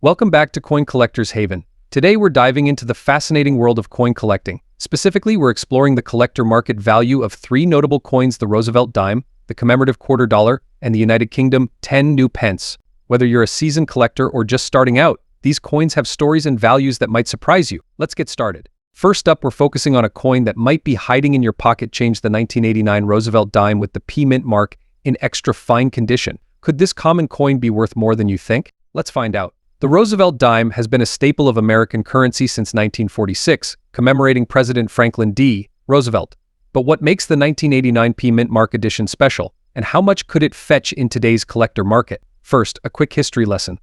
Welcome back to Coin Collector's Haven. Today we're diving into the fascinating world of coin collecting. Specifically, we're exploring the collector market value of three notable coins: the Roosevelt dime, the Commemorative quarter dollar, and the United Kingdom 10 new pence. Whether you're a seasoned collector or just starting out, these coins have stories and values that might surprise you. Let's get started. First up, we're focusing on a coin that might be hiding in your pocket change: the 1989 Roosevelt dime with the P mint mark in extra fine condition. Could this common coin be worth more than you think? Let's find out. The Roosevelt dime has been a staple of American currency since 1946, commemorating President Franklin D. Roosevelt. But what makes the 1989 P mint mark edition special, and how much could it fetch in today's collector market? First, a quick history lesson.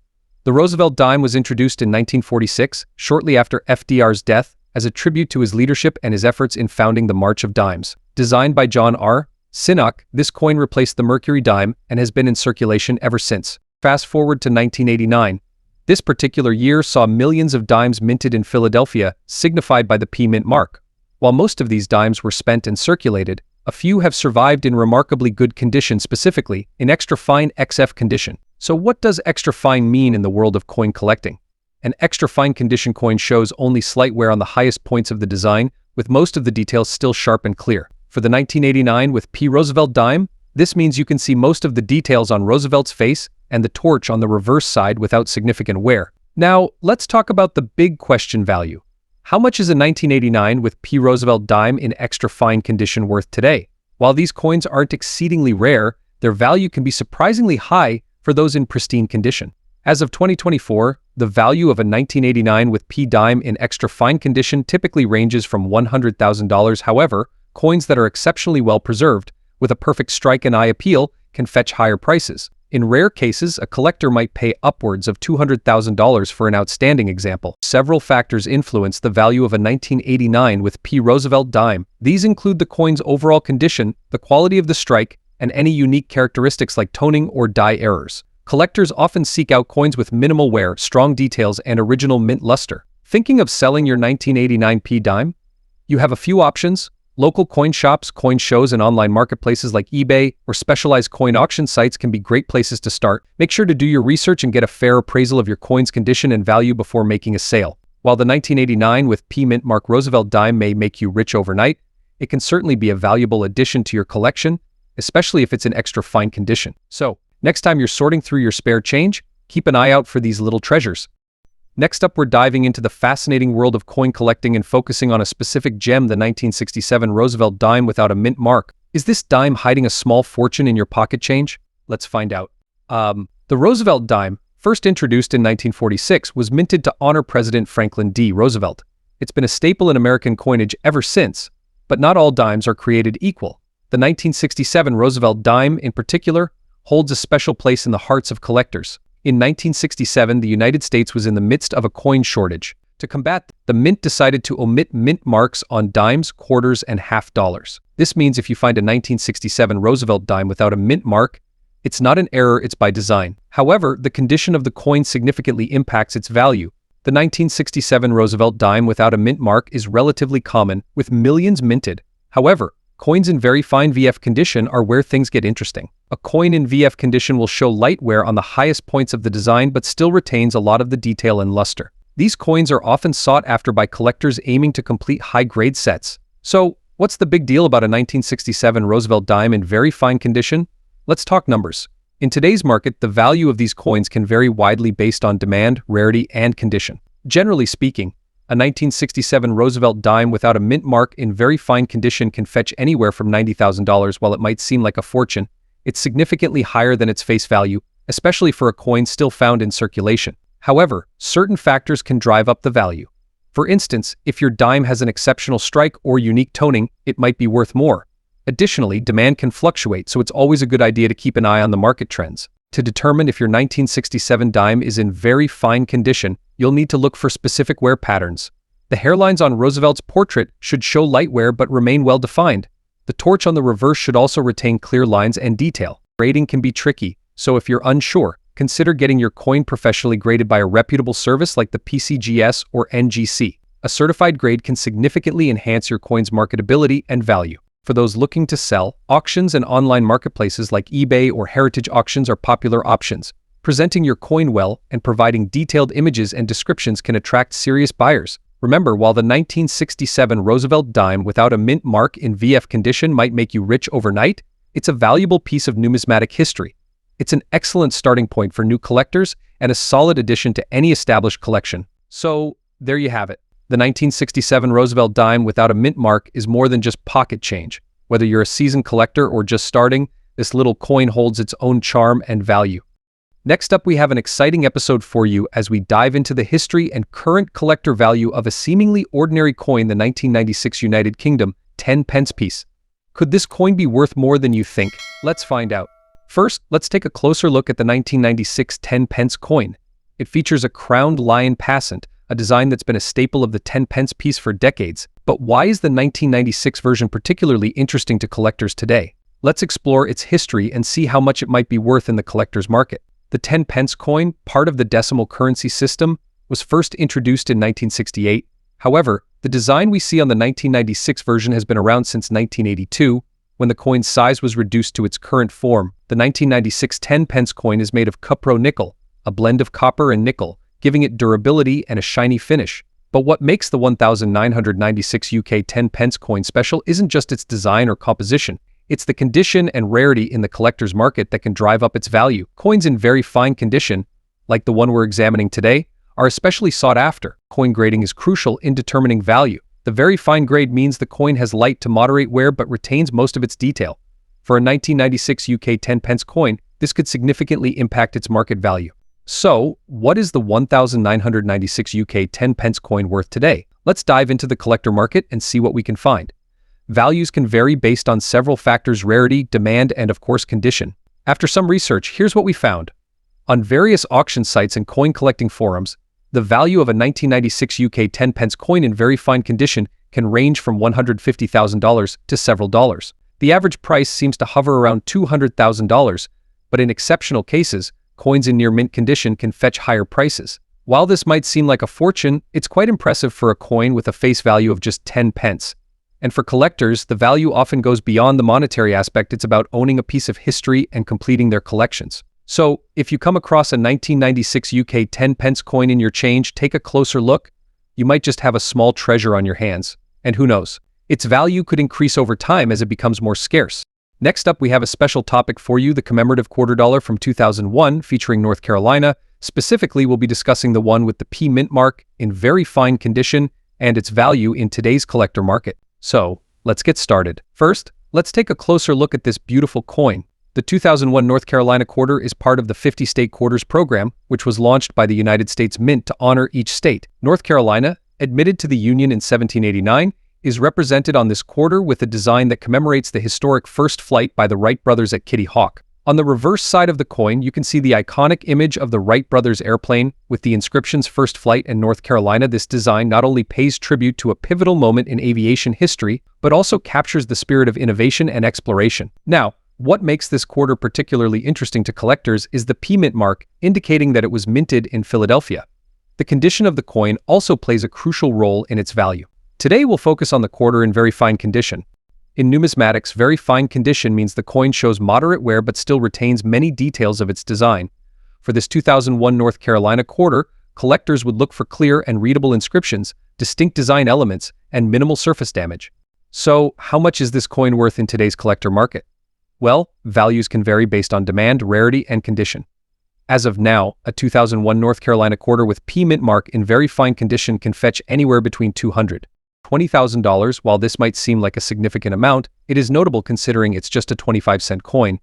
The Roosevelt dime was introduced in 1946, shortly after FDR's death, as a tribute to his leadership and his efforts in founding the March of Dimes. Designed by John R. Sinnock, this coin replaced the Mercury dime and has been in circulation ever since. Fast forward to 1989. This particular year saw millions of dimes minted in Philadelphia, signified by the P mint mark. While most of these dimes were spent and circulated, a few have survived in remarkably good condition, specifically in extra fine XF condition. So what does extra fine mean in the world of coin collecting? An extra fine condition coin shows only slight wear on the highest points of the design, with most of the details still sharp and clear. For the 1989 with P Roosevelt dime, this means you can see most of the details on Roosevelt's face and the torch on the reverse side without significant wear. Now, let's talk about the big question value. How much is a 1989 with P Roosevelt dime in extra fine condition worth today? While these coins aren't exceedingly rare, their value can be surprisingly high for those in pristine condition. As of 2024, the value of a 1989 with P dime in extra fine condition typically ranges from $100,000. However, coins that are exceptionally well preserved, with a perfect strike and eye appeal, can fetch higher prices. In rare cases, a collector might pay upwards of $200,000 for an outstanding example. Several factors influence the value of a 1989 with P Roosevelt dime. These include the coin's overall condition, the quality of the strike, and any unique characteristics like toning or die errors. Collectors often seek out coins with minimal wear, strong details, and original mint luster. Thinking of selling your 1989 P dime? You have a few options. Local coin shops, coin shows, and online marketplaces like eBay or specialized coin auction sites can be great places to start. Make sure to do your research and get a fair appraisal of your coin's condition and value before making a sale. While the 1989 with P mint mark Roosevelt dime may make you rich overnight, it can certainly be a valuable addition to your collection, especially if it's in extra fine condition. So, next time you're sorting through your spare change, keep an eye out for these little treasures. Next up, we're diving into the fascinating world of coin collecting and focusing on a specific gem: the 1967 Roosevelt dime without a mint mark. Is this dime hiding a small fortune in your pocket change? Let's find out. The Roosevelt dime, first introduced in 1946, was minted to honor President Franklin D. Roosevelt. It's been a staple in American coinage ever since, but not all dimes are created equal. The 1967 Roosevelt dime, in particular, holds a special place in the hearts of collectors. In 1967, the United States was in the midst of a coin shortage. To combat, the mint decided to omit mint marks on dimes, quarters, and half dollars. This means if you find a 1967 Roosevelt dime without a mint mark, it's not an error, it's by design. However, the condition of the coin significantly impacts its value. The 1967 Roosevelt dime without a mint mark is relatively common, with millions minted. However, coins in very fine VF condition are where things get interesting. A coin in VF condition will show light wear on the highest points of the design but still retains a lot of the detail and luster. These coins are often sought after by collectors aiming to complete high-grade sets. So, what's the big deal about a 1967 Roosevelt dime in very fine condition? Let's talk numbers. In today's market, the value of these coins can vary widely based on demand, rarity, and condition. Generally speaking, a 1967 Roosevelt dime without a mint mark in very fine condition can fetch anywhere from $90,000. While it might seem like a fortune, it's significantly higher than its face value, especially for a coin still found in circulation. However, certain factors can drive up the value. For instance, if your dime has an exceptional strike or unique toning, it might be worth more. Additionally, demand can fluctuate, so it's always a good idea to keep an eye on the market trends. To determine if your 1967 dime is in very fine condition, you'll need to look for specific wear patterns. The hairlines on Roosevelt's portrait should show light wear but remain well defined. The torch on the reverse should also retain clear lines and detail. Grading can be tricky, so if you're unsure, consider getting your coin professionally graded by a reputable service like the PCGS or NGC. A certified grade can significantly enhance your coin's marketability and value. For those looking to sell, auctions and online marketplaces like eBay or heritage auctions are popular options. Presenting your coin well and providing detailed images and descriptions can attract serious buyers. Remember, while the 1967 Roosevelt dime without a mint mark in VF condition might make you rich overnight, it's a valuable piece of numismatic history. It's an excellent starting point for new collectors and a solid addition to any established collection. So, there you have it. The 1967 Roosevelt dime without a mint mark is more than just pocket change. Whether you're a seasoned collector or just starting, this little coin holds its own charm and value. Next up, we have an exciting episode for you as we dive into the history and current collector value of a seemingly ordinary coin, the 1996 United Kingdom 10 pence piece. Could this coin be worth more than you think? Let's find out. First, let's take a closer look at the 1996 10 pence coin. It features a crowned lion passant, a design that's been a staple of the 10 pence piece for decades. But why is the 1996 version particularly interesting to collectors today? Let's explore its history and see how much it might be worth in the collector's market. The 10 pence coin, part of the decimal currency system, was first introduced in 1968. However, the design we see on the 1996 version has been around since 1982, when the coin's size was reduced to its current form. The 1996 10 pence coin is made of cupro nickel, a blend of copper and nickel, giving it durability and a shiny finish. But what makes the 1996 UK 10 pence coin special isn't just its design or composition. It's the condition and rarity in the collector's market that can drive up its value. Coins in very fine condition, like the one we're examining today, are especially sought after. Coin grading is crucial in determining value. The very fine grade means the coin has light to moderate wear but retains most of its detail. For a 1996 UK 10 pence coin, this could significantly impact its market value. So, what is the 1996 UK 10 pence coin worth today? Let's dive into the collector market and see what we can find. Values can vary based on several factors: rarity, demand, and of course condition. After some research, here's what we found. On various auction sites and coin collecting forums, the value of a 1996 UK 10 pence coin in very fine condition can range from $150,000 to several dollars. The average price seems to hover around $200,000, but in exceptional cases, coins in near mint condition can fetch higher prices. While this might seem like a fortune, it's quite impressive for a coin with a face value of just 10 pence. And for collectors, the value often goes beyond the monetary aspect. It's about owning a piece of history and completing their collections. So, if you come across a 1996 UK 10 pence coin in your change, take a closer look. You might just have a small treasure on your hands. And who knows, its value could increase over time as it becomes more scarce. Next up, we have a special topic for you, the commemorative quarter dollar from 2001 featuring North Carolina. Specifically, we'll be discussing the one with the P mint mark in very fine condition and its value in today's collector market. So, let's get started. First, let's take a closer look at this beautiful coin. The 2001 North Carolina quarter is part of the 50-state quarters program, which was launched by the United States Mint to honor each state. North Carolina, admitted to the Union in 1789, is represented on this quarter with a design that commemorates the historic first flight by the Wright brothers at Kitty Hawk. On the reverse side of the coin, you can see the iconic image of the Wright brothers airplane with the inscriptions First Flight and North Carolina. This design not only pays tribute to a pivotal moment in aviation history, but also captures the spirit of innovation and exploration. Now, what makes this quarter particularly interesting to collectors is the P mint mark, indicating that it was minted in Philadelphia. The condition of the coin also plays a crucial role in its value. Today we'll focus on the quarter in very fine condition. In numismatics, very fine condition means the coin shows moderate wear but still retains many details of its design. For this 2001 North Carolina quarter, collectors would look for clear and readable inscriptions, distinct design elements, and minimal surface damage. So, how much is this coin worth in today's collector market? Well, values can vary based on demand, rarity, and condition. As of now, a 2001 North Carolina quarter with P mint mark in very fine condition can fetch anywhere between $220,000. While this might seem like a significant amount, it is notable considering it's just a 25-cent coin.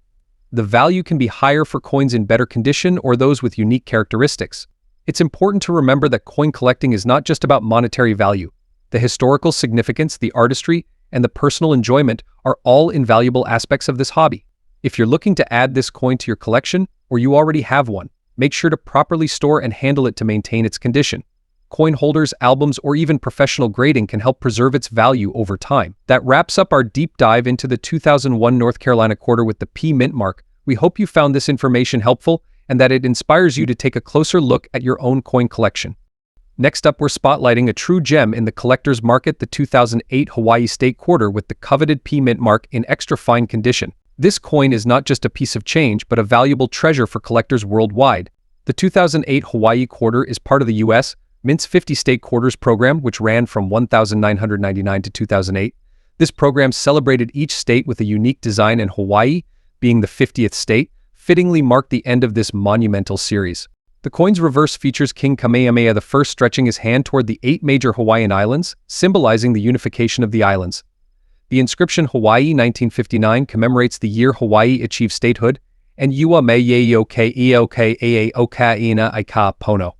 The value can be higher for coins in better condition or those with unique characteristics. It's important to remember that coin collecting is not just about monetary value. The historical significance, the artistry, and the personal enjoyment are all invaluable aspects of this hobby. If you're looking to add this coin to your collection, or you already have one, make sure to properly store and handle it to maintain its condition. Coin holders, albums, or even professional grading can help preserve its value over time. That wraps up our deep dive into the 2001 North Carolina quarter with the P mint mark. We hope you found this information helpful and that it inspires you to take a closer look at your own coin collection. Next up, we're spotlighting a true gem in the collector's market, the 2008 Hawaii State quarter with the coveted P mint mark in extra fine condition. This coin is not just a piece of change, but a valuable treasure for collectors worldwide. The 2008 Hawaii quarter is part of the U.S. Mint's 50 state quarters program, which ran from 1999 to 2008. This program celebrated each state with a unique design, and Hawaii, being the 50th state, fittingly marked the end of this monumental series. The coin's reverse features King Kamehameha I stretching his hand toward the 8 major Hawaiian islands, symbolizing the unification of the islands. The inscription Hawaii 1959 commemorates the year Hawaii achieved statehood, and Ua me yeioke ioke aa okaina ika pono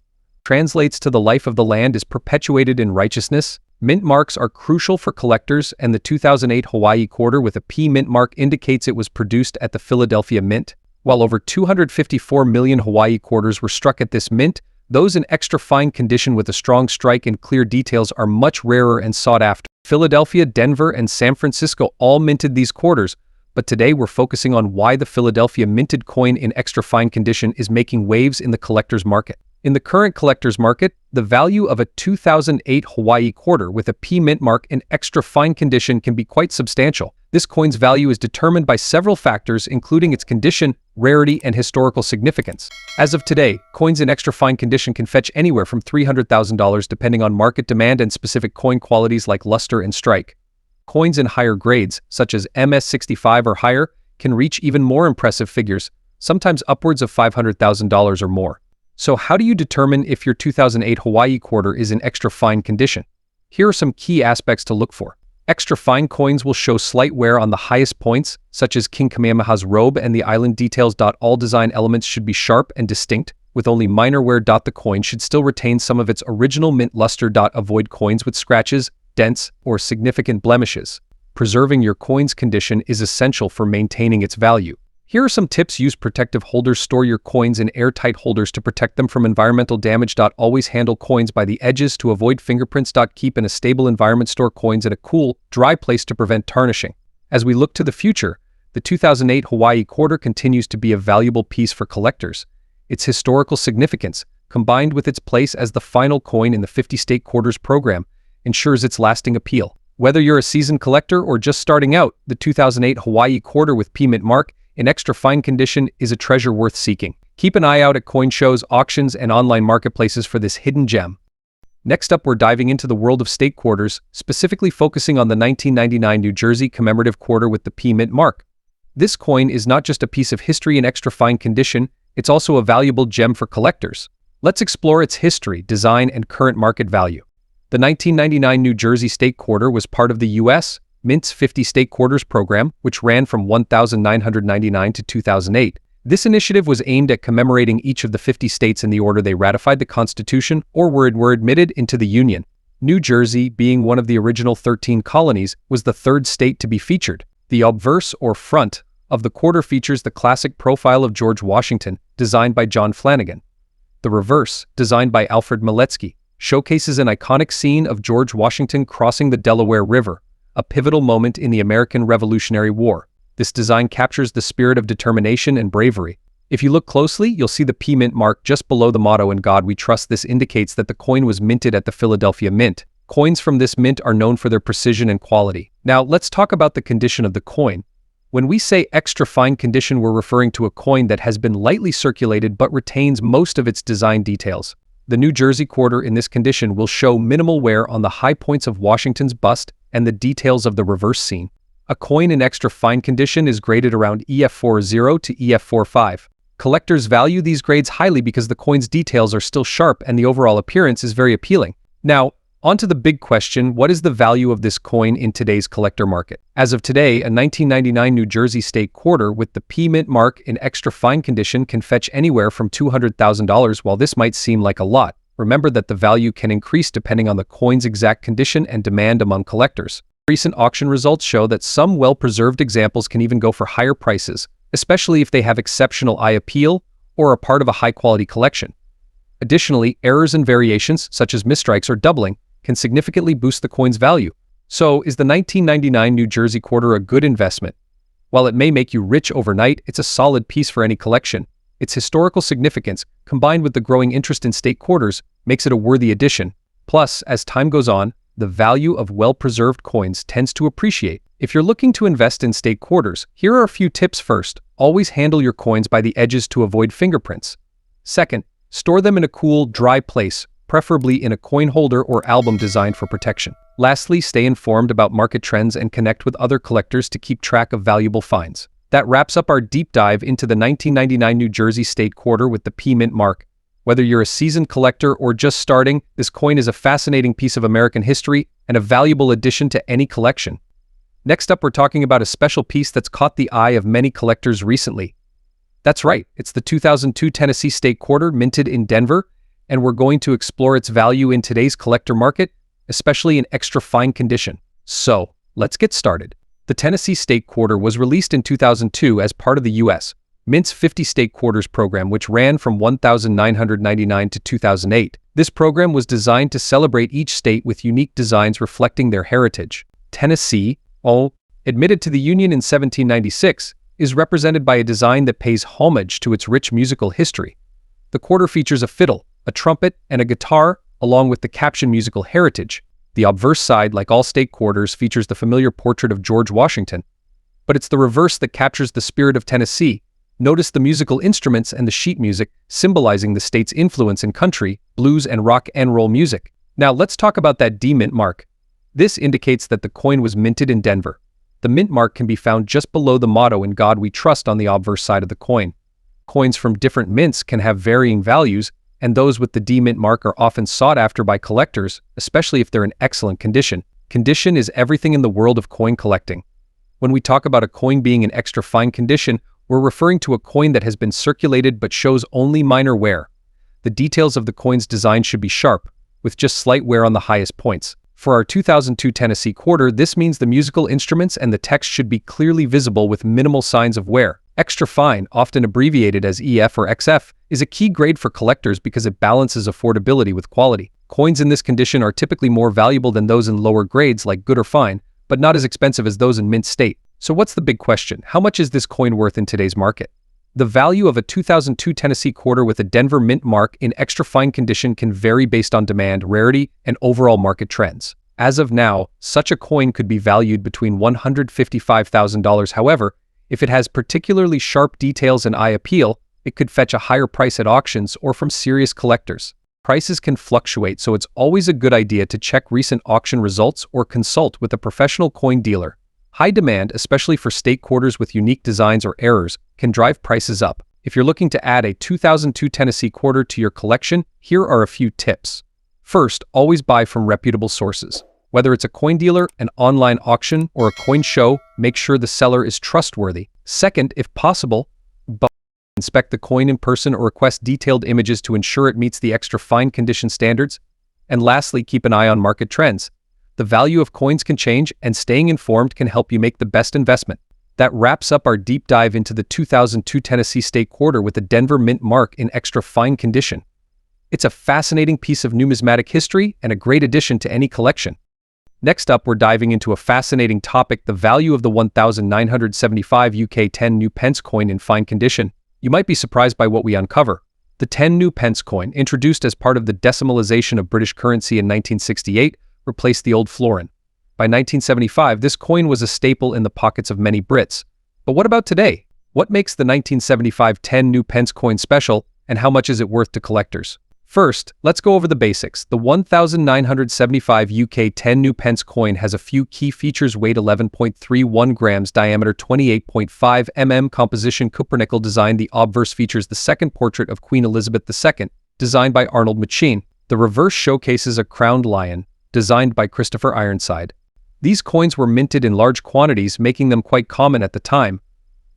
translates to the life of the land is perpetuated in righteousness. Mint marks are crucial for collectors, and the 2008 Hawaii quarter with a P mint mark indicates it was produced at the Philadelphia Mint. While over 254 million Hawaii quarters were struck at this mint, those in extra fine condition with a strong strike and clear details are much rarer and sought after. Philadelphia, Denver, and San Francisco all minted these quarters, but today we're focusing on why the Philadelphia minted coin in extra fine condition is making waves in the collector's market. In the current collector's market, the value of a 2008 Hawaii quarter with a P mint mark in extra fine condition can be quite substantial. This coin's value is determined by several factors, including its condition, rarity, and historical significance. As of today, coins in extra fine condition can fetch anywhere from $300,000 depending on market demand and specific coin qualities like luster and strike. Coins in higher grades, such as MS65 or higher, can reach even more impressive figures, sometimes upwards of $500,000 or more. So how do you determine if your 2008 Hawaii quarter is in extra fine condition? Here are some key aspects to look for. Extra fine coins will show slight wear on the highest points, such as King Kamehameha's robe and the island details. All design elements should be sharp and distinct, with only minor wear. The coin should still retain some of its original mint luster. Avoid coins with scratches, dents, or significant blemishes. Preserving your coin's condition is essential for maintaining its value. Here are some tips. Use protective holders. Store your coins in airtight holders to protect them from environmental damage. Always handle coins by the edges to avoid fingerprints. Keep in a stable environment. Store coins in a cool, dry place to prevent tarnishing. As we look to the future, the 2008 Hawaii quarter continues to be a valuable piece for collectors. Its historical significance, combined with its place as the final coin in the 50-state quarters program, ensures its lasting appeal. Whether you're a seasoned collector or just starting out, the 2008 Hawaii quarter with P mint mark in extra fine condition is a treasure worth seeking. Keep an eye out at coin shows, auctions, and online marketplaces for this hidden gem. Next up, we're diving into the world of state quarters, specifically focusing on the 1999 New Jersey commemorative quarter with the P mint mark. This coin is not just a piece of history in extra fine condition, it's also a valuable gem for collectors. Let's explore its history, design, and current market value. The 1999 New Jersey state quarter was part of the U.S. Mint's 50 state quarters program, which ran from 1999 to 2008. This initiative was aimed at commemorating each of the 50 states in the order they ratified the Constitution or were admitted into the Union. New Jersey, being one of the original 13 colonies, was the third state to be featured. The obverse or front of the quarter features the classic profile of George Washington, designed by John Flanagan. The reverse, designed by Alfred Miletsky, showcases an iconic scene of George Washington crossing the Delaware River, a pivotal moment in the American Revolutionary War. This design captures the spirit of determination and bravery. If you look closely, you'll see the P mint mark just below the motto "In God We Trust." This indicates that the coin was minted at the Philadelphia Mint. Coins from this mint are known for their precision and quality. Now, let's talk about the condition of the coin. When we say extra fine condition, we're referring to a coin that has been lightly circulated but retains most of its design details. The New Jersey quarter in this condition will show minimal wear on the high points of Washington's bust and the details of the reverse scene. A coin in extra fine condition is graded around EF40 to EF45. Collectors value these grades highly because the coin's details are still sharp and the overall appearance is very appealing. Now, on to the big question: what is the value of this coin in today's collector market? As of today, a 1999 New Jersey state quarter with the P mint mark in extra fine condition can fetch anywhere from $200,000. While this might seem like a lot, remember that the value can increase depending on the coin's exact condition and demand among collectors. Recent auction results show that some well-preserved examples can even go for higher prices, especially if they have exceptional eye appeal or are part of a high-quality collection. Additionally, errors and variations, such as misstrikes or doubling, can significantly boost the coin's value. So, is the 1999 New Jersey quarter a good investment? While it may make you rich overnight, it's a solid piece for any collection. Its historical significance, combined with the growing interest in state quarters, makes it a worthy addition. Plus, as time goes on, the value of well-preserved coins tends to appreciate. If you're looking to invest in state quarters, here are a few tips. First, always handle your coins by the edges to avoid fingerprints. Second, store them in a cool, dry place, preferably in a coin holder or album designed for protection. Lastly, stay informed about market trends and connect with other collectors to keep track of valuable finds. That wraps up our deep dive into the 1999 New Jersey State Quarter with the P Mint mark. Whether you're a seasoned collector or just starting, this coin is a fascinating piece of American history and a valuable addition to any collection. Next up, we're talking about a special piece that's caught the eye of many collectors recently. That's right, it's the 2002 Tennessee State Quarter minted in Denver, and we're going to explore its value in today's collector market, especially in extra fine condition. So, let's get started. The Tennessee State Quarter was released in 2002 as part of the U.S. Mint's 50 State Quarters program, which ran from 1999 to 2008. This program was designed to celebrate each state with unique designs reflecting their heritage. Tennessee, admitted to the Union in 1796, is represented by a design that pays homage to its rich musical history. The quarter features a fiddle, a trumpet, and a guitar, along with the caption musical heritage. The obverse side, like all state quarters, features the familiar portrait of George Washington. But it's the reverse that captures the spirit of Tennessee. Notice the musical instruments and the sheet music, symbolizing the state's influence in country, blues, and rock and roll music. Now let's talk about that D Mint mark. This indicates that the coin was minted in Denver. The mint mark can be found just below the motto "In God We Trust" on the obverse side of the coin. Coins from different mints can have varying values, and those with the D Mint mark are often sought after by collectors, especially if they're in excellent condition. Condition is everything in the world of coin collecting. When we talk about a coin being in extra fine condition, we're referring to a coin that has been circulated but shows only minor wear. The details of the coin's design should be sharp, with just slight wear on the highest points. For our 2002 Tennessee Quarter, this means the musical instruments and the text should be clearly visible with minimal signs of wear. Extra fine, often abbreviated as EF or XF, is a key grade for collectors because it balances affordability with quality. Coins in this condition are typically more valuable than those in lower grades like good or fine, but not as expensive as those in mint state. So what's the big question? How much is this coin worth in today's market? The value of a 2002 Tennessee Quarter with a Denver Mint mark in extra fine condition can vary based on demand, rarity, and overall market trends. As of now, such a coin could be valued between $155,000. However, if it has particularly sharp details and eye appeal, it could fetch a higher price at auctions or from serious collectors. Prices can fluctuate, so it's always a good idea to check recent auction results or consult with a professional coin dealer. High demand, especially for state quarters with unique designs or errors, can drive prices up. If you're looking to add a 2002 Tennessee Quarter to your collection, here are a few tips. First, always buy from reputable sources. Whether it's a coin dealer, an online auction, or a coin show, make sure the seller is trustworthy. Second, if possible, inspect the coin in person or request detailed images to ensure it meets the extra fine condition standards. And lastly, keep an eye on market trends. The value of coins can change, and staying informed can help you make the best investment. That wraps up our deep dive into the 2002 Tennessee State Quarter with the Denver Mint mark in extra fine condition. It's a fascinating piece of numismatic history and a great addition to any collection. Next up, we're diving into a fascinating topic: the value of the 1975 UK 10 new pence coin in fine condition. You might be surprised by what we uncover. The 10 new pence coin, introduced as part of the decimalization of British currency in 1968, replaced the old florin. By 1975, this coin was a staple in the pockets of many Brits. But what about today? What makes the 1975 10 new pence coin special, and how much is it worth to collectors? First, let's go over the basics. The 1975 UK 10 new pence coin has a few key features: weight 11.31 grams, diameter 28.5 mm, composition cupronickel design. The obverse features the second portrait of Queen Elizabeth II, designed by Arnold Machin. The reverse showcases a crowned lion, designed by Christopher Ironside. These coins were minted in large quantities, making them quite common at the time.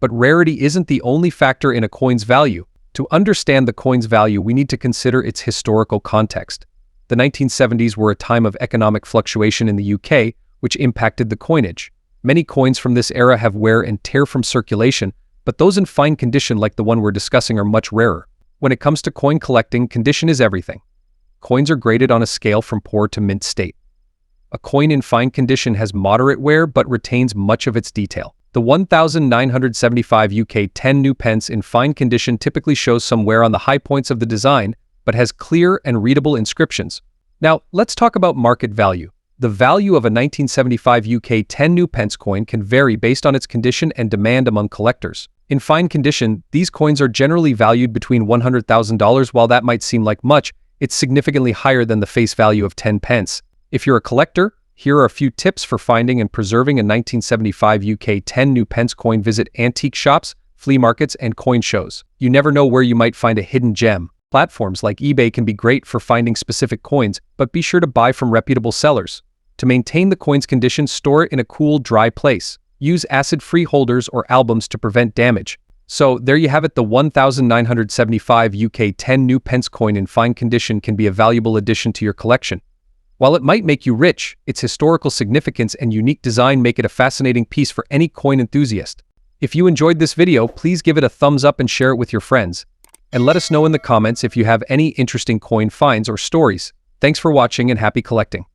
But rarity isn't the only factor in a coin's value. To understand the coin's value, we need to consider its historical context. The 1970s were a time of economic fluctuation in the UK, which impacted the coinage. Many coins from this era have wear and tear from circulation, but those in fine condition like the one we're discussing are much rarer. When it comes to coin collecting, condition is everything. Coins are graded on a scale from poor to mint state. A coin in fine condition has moderate wear but retains much of its detail. The 1975 UK 10 new pence in fine condition typically shows some wear on the high points of the design, but has clear and readable inscriptions. Now, let's talk about market value. The value of a 1975 UK 10 new pence coin can vary based on its condition and demand among collectors. In fine condition, these coins are generally valued between $100,000. While that might seem like much, it's significantly higher than the face value of 10 pence. If you're a collector, here are a few tips for finding and preserving a 1975 UK 10 new pence coin. Visit antique shops, flea markets, and coin shows. You never know where you might find a hidden gem. Platforms like eBay can be great for finding specific coins, but be sure to buy from reputable sellers. To maintain the coin's condition, store it in a cool, dry place. Use acid-free holders or albums to prevent damage. So, there you have it. The 1975 UK 10 new pence coin in fine condition can be a valuable addition to your collection. While it might make you rich, its historical significance and unique design make it a fascinating piece for any coin enthusiast. If you enjoyed this video, please give it a thumbs up and share it with your friends. And let us know in the comments if you have any interesting coin finds or stories. Thanks for watching and happy collecting.